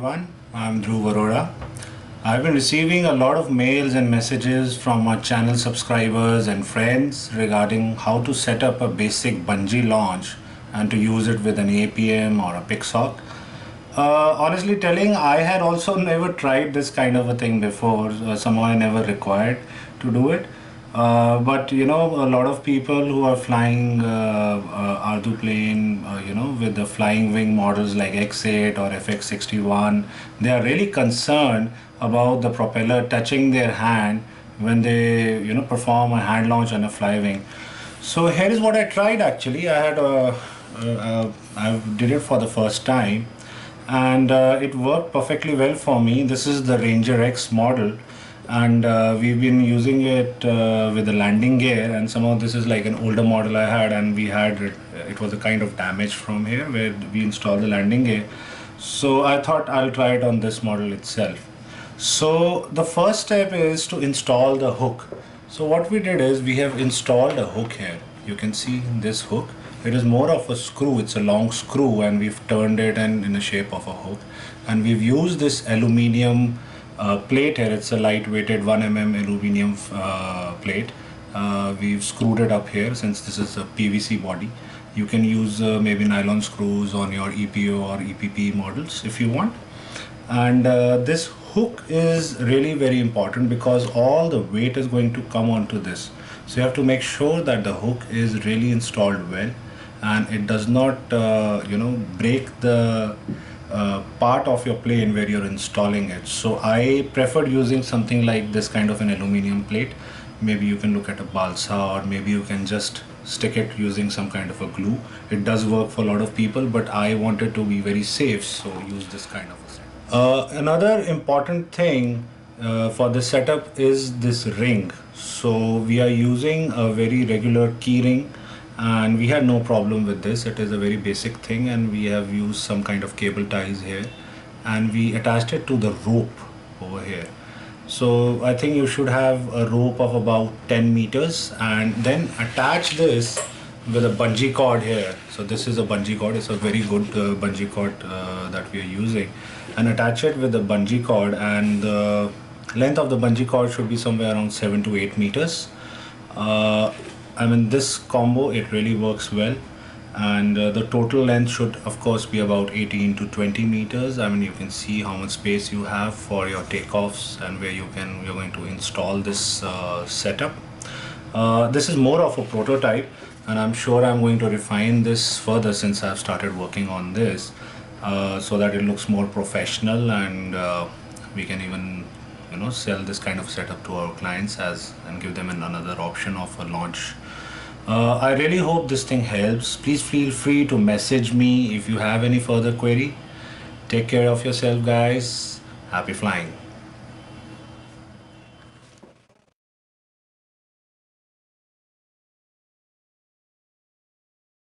everyone, I'm Dhruv Arora. I've been receiving a lot of mails and messages from our channel subscribers and friends regarding how to set up a basic bungee launch and to use it with an APM or a picksock. Honestly telling, I had also never tried this kind of a thing before. Somehow I never required to do it. But you know, a lot of people who are flying Ardu plane, with the flying wing models like X8 or FX61, they are really concerned about the propeller touching their hand when they, perform a hand launch on a fly wing. So here is what I tried actually. I did it for the first time, and it worked perfectly well for me. This is the Ranger X model, and we've been using it with the landing gear, and somehow this is like an older model I had, and we had it was a kind of damage from here where we installed the landing gear. So I thought I'll try it on this model itself. So the first step is to install the hook. So what we did is we have installed a hook here. You can see this hook. It is more of a screw. It's a long screw, and we've turned it in the shape of a hook, and we've used this aluminium plate here. It's a lightweighted 1 mm aluminium plate. We've screwed it up here since this is a PVC body. You can use maybe nylon screws on your EPO or EPP models if you want. And this hook is really very important because all the weight is going to come onto this. So you have to make sure that the hook is really installed well, and it does not break the part of your plane where you're installing it. So I preferred using something like this kind of an aluminium plate. Maybe you can look at a balsa, or maybe you can just stick it using some kind of a glue. It does work for a lot of people, but I wanted to be very safe, so use this kind of a setup. Another important thing for the setup is this ring. So we are using a very regular key ring, and we had no problem with this. It is a very basic thing, and we have used some kind of cable ties here, and we attached it to the rope over here. So I think you should have a rope of about 10 meters, and then attach this with a bungee cord here. So this is a bungee cord. It's a very good bungee cord that we are using, and attach it with the bungee cord, and the length of the bungee cord should be somewhere around 7 to 8 meters. I mean, this combo, it really works well, and the total length should of course be about 18 to 20 meters. I mean, you can see how much space you have for your takeoffs and where you're going to install this setup. This is more of a prototype, and I'm sure I'm going to refine this further since I've started working on this, so that it looks more professional, and we can even sell this kind of setup to our clients and give them another option of a launch. I really hope this thing helps. Please feel free to message me if you have any further query. Take care of yourself, guys. Happy flying.